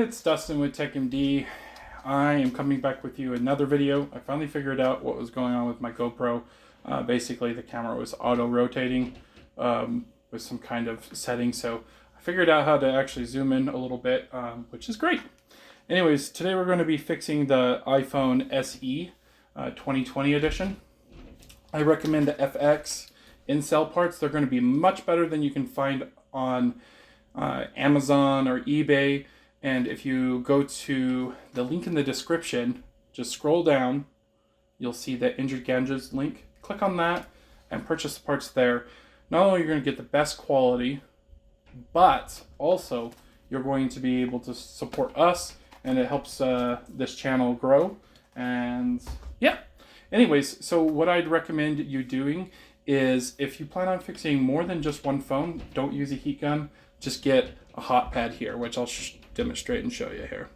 it's Dustin with TechMD. I am coming back with you another video. I finally figured out what was going on with my GoPro. Basically the camera was auto-rotating with some kind of setting, so I figured out how to actually zoom in a little bit, which is great. Anyways, today we're going to be fixing the iPhone SE 2020 edition. I recommend the FX in-cell parts. They're going to be much better than you can find on Amazon or eBay. And if you go to the link in the description, just scroll down, you'll see the Injured Gadgets link. Click on that and purchase the parts there. Not only are you going to get the best quality, but also you're going to be able to support us, and it helps this channel grow. And yeah, anyways, so what I'd recommend you doing is, if you plan on fixing more than just one phone, don't use a heat gun. Just get a hot pad here, which I'll demonstrate and show you here.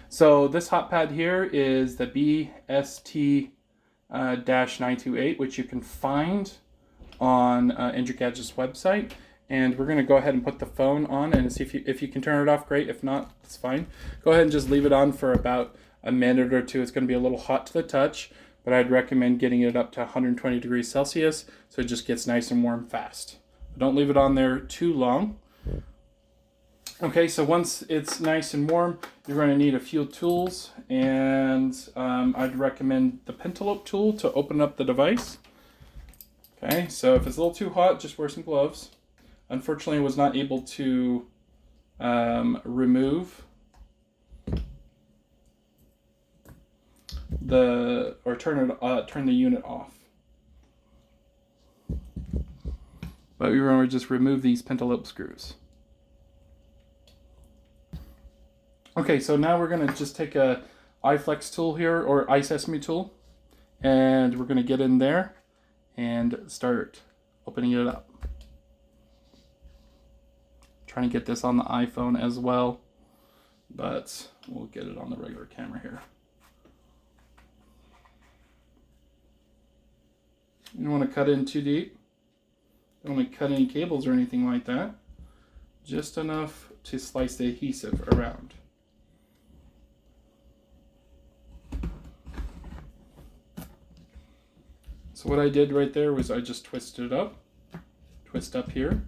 So this hot pad here is the BST-928, which you can find on Injured Gadgets website. And we're going to go ahead and put the phone on and see if you can turn it off. Great. If not, it's fine. Go ahead and just leave it on for about a minute or two. It's going to be a little hot to the touch, but I'd recommend getting it up to 120 degrees Celsius so it just gets nice and warm fast. Don't leave it on there too long. Okay, so once it's nice and warm, you're going to need a few tools, and I'd recommend the pentalope tool to open up the device. Okay, so if it's a little too hot, just wear some gloves. Unfortunately, I was not able to remove turn the unit off. But we want to just remove these pentalope screws. Okay, so now we're going to just take a iFlex tool here, or iseasmo tool, and we're going to get in there and start opening it up. Trying to get this on the iPhone as well, but we'll get it on the regular camera here. You don't want to cut in too deep. Don't want to cut any cables or anything like that. Just enough to slice the adhesive around. So what I did right there was I just twisted it up, twist up here,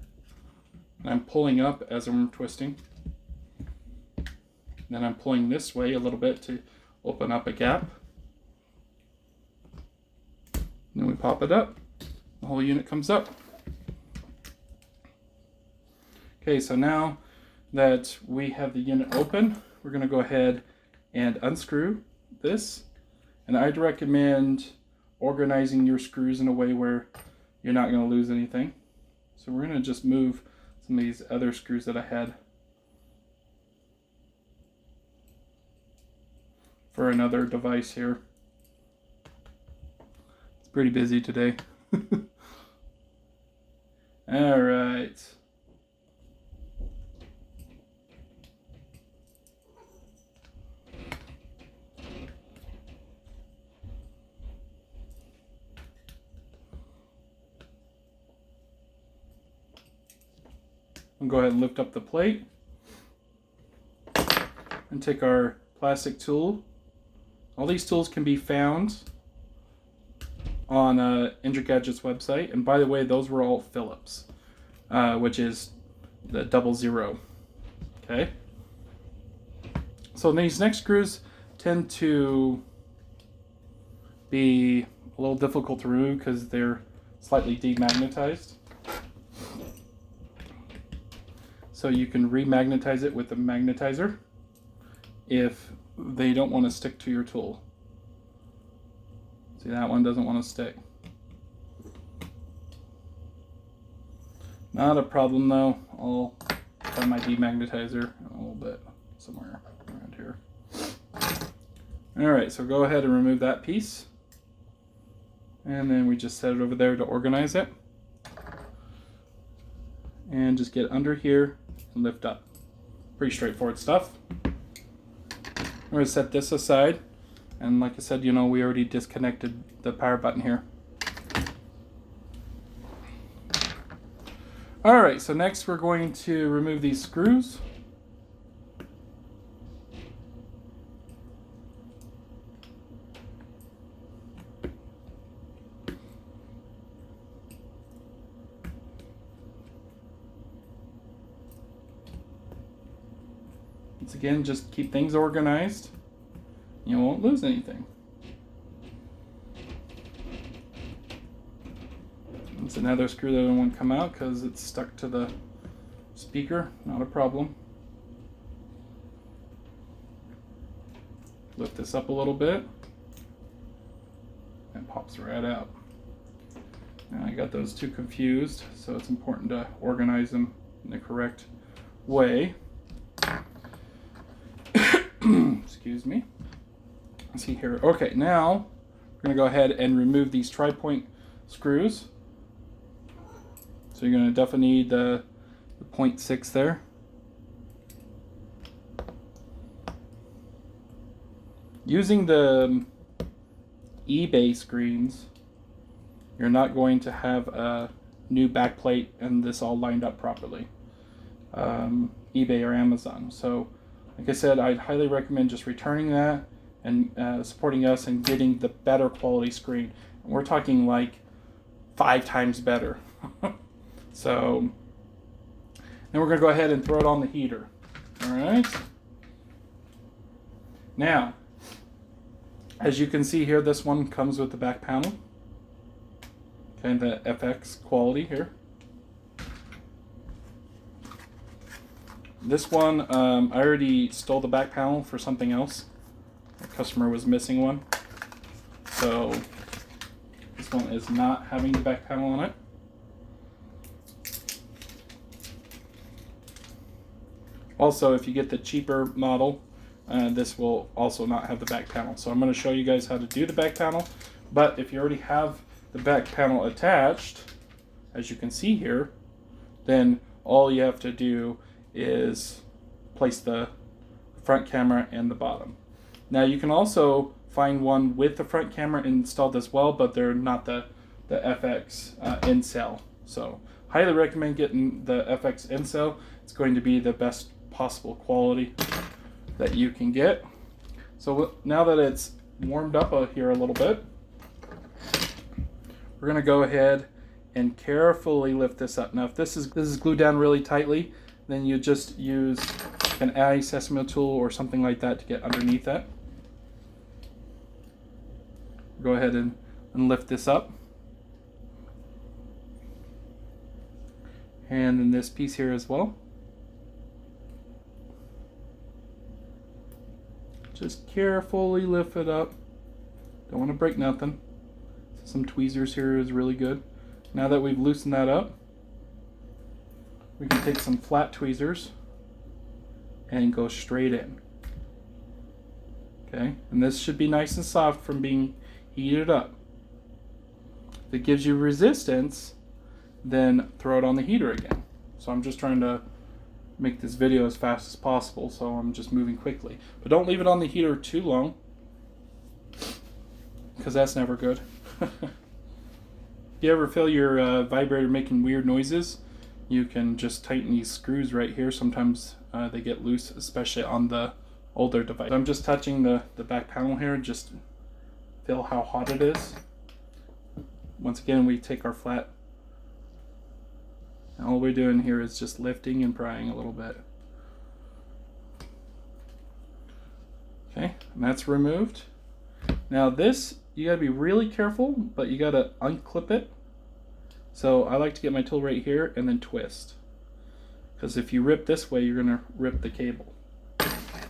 and I'm pulling up as I'm twisting. Then I'm pulling this way a little bit to open up a gap. And then we pop it up, the whole unit comes up. Okay, so now that we have the unit open, we're going to go ahead and unscrew this. And I'd recommend organizing your screws in a way where you're not going to lose anything. So we're going to just move some of these other screws that I had for another device here. It's pretty busy today. All right. We'll go ahead and lift up the plate and take our plastic tool. All these tools can be found on Injured Gadgets website, and by the way, those were all Phillips, which is the 00. Okay. So these next screws tend to be a little difficult to remove because they're slightly demagnetized. So you can remagnetize it with a magnetizer if they don't want to stick to your tool. See, that one doesn't want to stick. Not a problem though. I'll find my demagnetizer a little bit somewhere around here. Alright, so go ahead and remove that piece. And then we just set it over there to organize it. And just get under here and lift up. Pretty straightforward stuff. We're going to set this aside, and like I said, we already disconnected the power button here. Alright, so next we're going to remove these screws. Once again, just keep things organized. You won't lose anything. It's another screw that I won't come out because it's stuck to the speaker. Not a problem. Lift this up a little bit. And pops right out. Now I got those two confused, so it's important to organize them in the correct way. Excuse me. Let's see here. Okay, now we're going to go ahead and remove these tri-point screws. So you're going to definitely need the 0.6 there. Using the eBay screens, you're not going to have a new backplate and this all lined up properly. eBay or Amazon. So like I said, I'd highly recommend just returning that and supporting us and getting the better quality screen. And we're talking like 5 times better. So then we're going to go ahead and throw it on the heater. All right. Now, as you can see here, this one comes with the back panel. Okay, the FX quality here. This one, I already stole the back panel for something else. The customer was missing one. So this one is not having the back panel on it. Also, if you get the cheaper model, this will also not have the back panel. So I'm going to show you guys how to do the back panel. But if you already have the back panel attached, as you can see here, then all you have to do is place the front camera and the bottom. Now you can also find one with the front camera installed as well, but they're not the FX in cell. So highly recommend getting the FX in cell. It's going to be the best possible quality that you can get. So now that it's warmed up here a little bit, we're going to go ahead and carefully lift this up. Now if this is glued down really tightly, then you just use an iseasmo tool or something like that to get underneath that. Go ahead and lift this up. And then this piece here as well. Just carefully lift it up. Don't want to break nothing. Some tweezers here is really good. Now that we've loosened that up, we can take some flat tweezers and go straight in. Okay, and this should be nice and soft from being heated up. If it gives you resistance, then throw it on the heater again. So I'm just trying to make this video as fast as possible, so I'm just moving quickly. But don't leave it on the heater too long, because that's never good. If you ever feel your vibrator making weird noises, you can just tighten these screws right here. Sometimes they get loose, especially on the older device. So I'm just touching the back panel here, just feel how hot it is. Once again, we take our flat, and all we're doing here is just lifting and prying a little bit. Okay, and that's removed. Now this, you gotta be really careful, but you gotta unclip it. So I like to get my tool right here and then twist. Because if you rip this way, you're gonna rip the cable.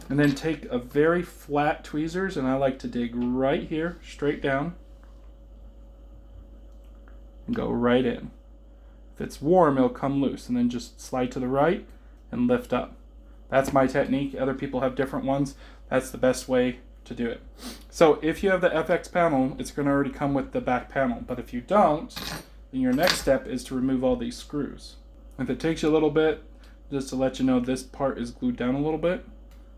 And then take a very flat tweezers, and I like to dig right here, straight down, and go right in. If it's warm, it'll come loose, and then just slide to the right and lift up. That's my technique. Other people have different ones. That's the best way to do it. So if you have the FX panel, it's going to already come with the back panel. But if you don't, then your next step is to remove all these screws. If it takes you a little bit, just to let you know, this part is glued down a little bit.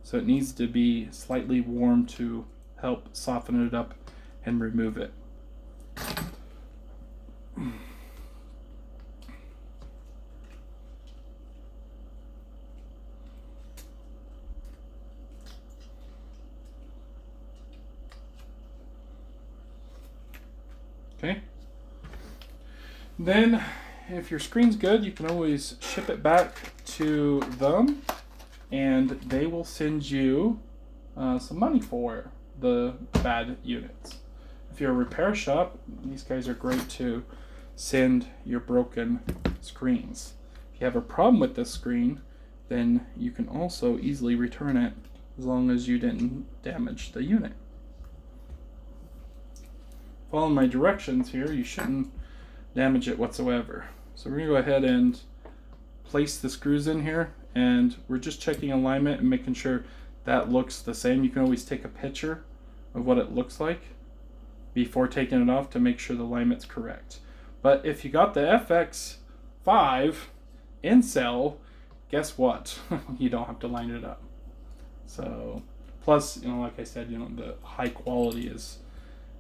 So it needs to be slightly warm to help soften it up and remove it. Okay. Then, if your screen's good, you can always ship it back to them and they will send you some money for the bad units. If you're a repair shop, these guys are great to send your broken screens. If you have a problem with this screen, then you can also easily return it as long as you didn't damage the unit. Following my directions here, you shouldn't damage it whatsoever. So we're going to go ahead and place the screws in here, and we're just checking alignment and making sure that looks the same. You can always take a picture of what it looks like before taking it off to make sure the alignment's correct. But if you got the FX5 in cell, guess what? You don't have to line it up. So, plus, like I said, the high quality is,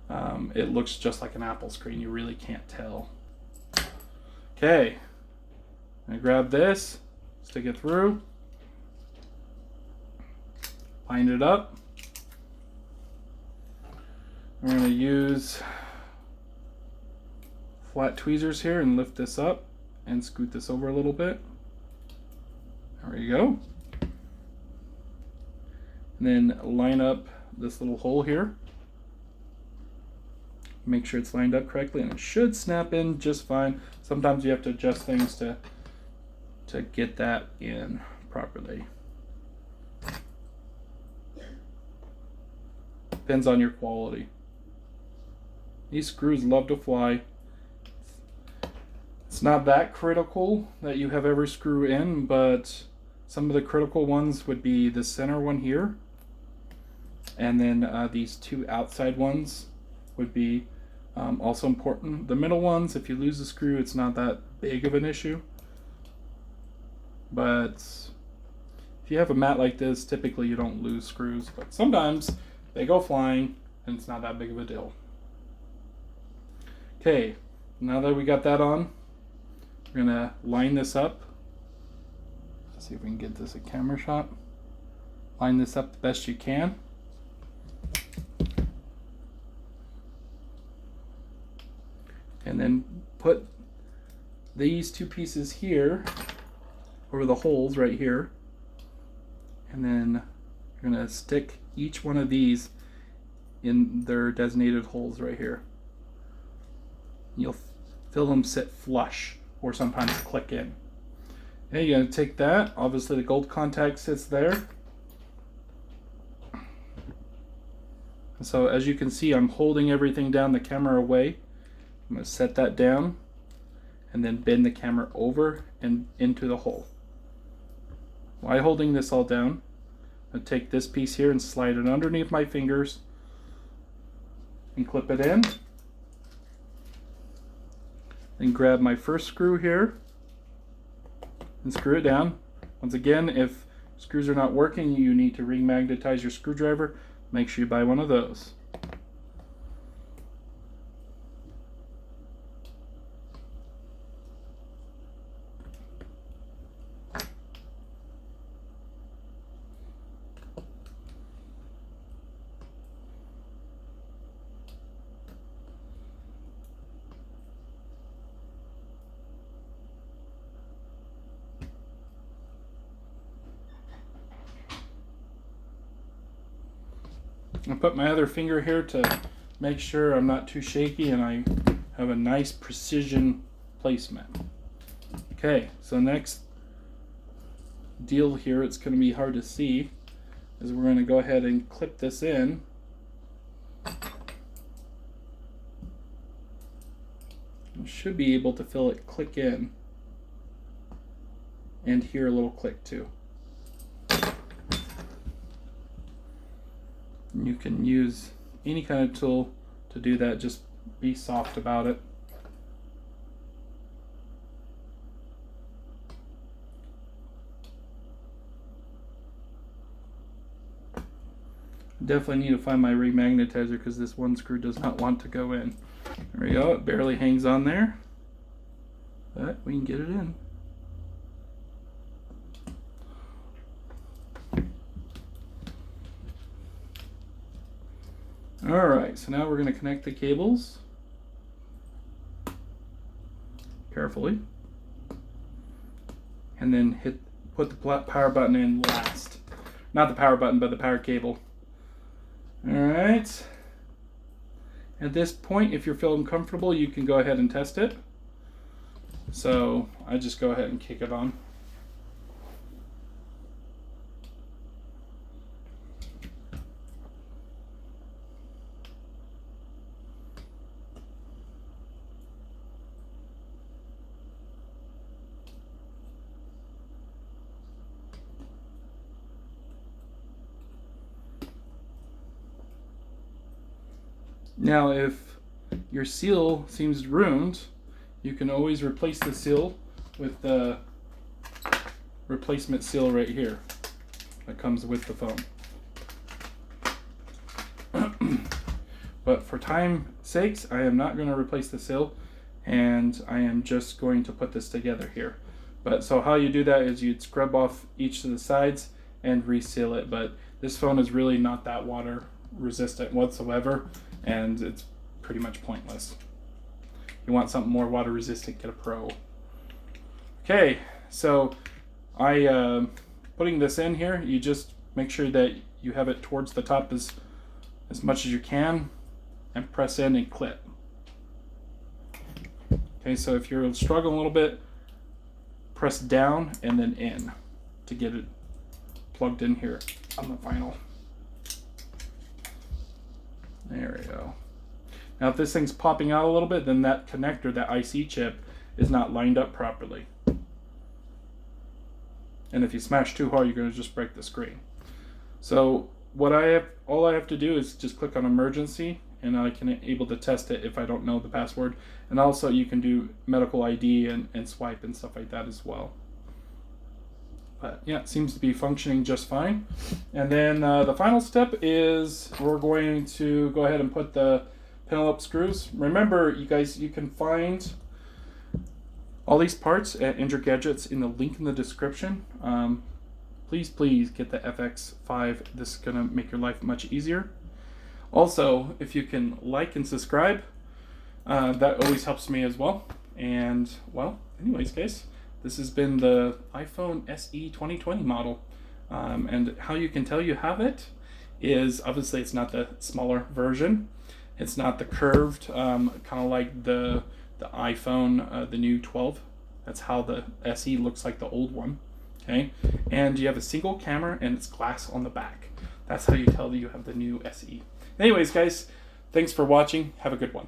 it looks just like an Apple screen. You really can't tell. Okay, I grab this, stick it through, line it up. We're going to use flat tweezers here and lift this up and scoot this over a little bit. There we go. And then line up this little hole here. Make sure it's lined up correctly, and it should snap in just fine. Sometimes you have to adjust things to get that in properly. Depends on your quality. These screws love to fly. It's not that critical that you have every screw in, but some of the critical ones would be the center one here, and then these two outside ones would be also important. The middle ones, if you lose a screw, it's not that big of an issue. But if you have a mat like this, typically you don't lose screws, but sometimes they go flying and it's not that big of a deal. Okay, now that we got that on, we're gonna line this up. Let's see if we can get this a camera shot. Line this up the best you can. And then put these two pieces here over the holes right here. And then you're going to stick each one of these in their designated holes right here. You'll feel them sit flush or sometimes click in. Okay, you're going to take that. Obviously the gold contact sits there. So as you can see, I'm holding everything down, the camera away. I'm going to set that down and then bend the camera over and into the hole. While holding this all down, I'm going to take this piece here and slide it underneath my fingers and clip it in. Then grab my first screw here and screw it down. Once again, if screws are not working, you need to remagnetize your screwdriver. Make sure you buy one of those. I put my other finger here to make sure I'm not too shaky and I have a nice precision placement. Okay, so next deal here, it's going to be hard to see, is we're going to go ahead and clip this in. You should be able to feel it click in and hear a little click too. You can use any kind of tool to do that, just be soft about it. Definitely need to find my remagnetizer because this one screw does not want to go in. There we go, it barely hangs on there, but we can get it in. Alright, so now we're going to connect the cables carefully and then hit put the power button in last. Not the power button, but the power cable. Alright. At this point, if you're feeling comfortable, you can go ahead and test it. So I just go ahead and kick it on. Now, if your seal seems ruined, you can always replace the seal with the replacement seal right here that comes with the phone. But for time's sakes, I am not going to replace the seal, and I am just going to put this together here. But so how you do that is you'd scrub off each of the sides and reseal it. But this phone is really not that water resistant whatsoever, and it's pretty much pointless. You want something more water resistant, get a Pro. Okay, so putting this in here, you just make sure that you have it towards the top as much as you can, and press in and clip. Okay, so if you're struggling a little bit, press down and then in to get it plugged in here on the vinyl. There we go. Now if this thing's popping out a little bit, then that connector, that IC chip, is not lined up properly. And if you smash too hard, you're going to just break the screen. So all I have to do is just click on emergency, and I can able to test it if I don't know the password. And also you can do medical ID and swipe and stuff like that as well. But yeah, it seems to be functioning just fine. And then the final step is we're going to go ahead and put the Penelope screws. Remember, you guys, you can find all these parts at Injured Gadgets in the link in the description. Please get the FX5. This is going to make your life much easier. Also, if you can like and subscribe, that always helps me as well. And, well, anyways, guys, this has been the iPhone SE 2020 model. And how you can tell you have it is, obviously, it's not the smaller version. It's not the curved, kind of like the iPhone, the new 12. That's how the SE looks like the old one. Okay, and you have a single camera and it's glass on the back. That's how you tell that you have the new SE. Anyways, guys, thanks for watching. Have a good one.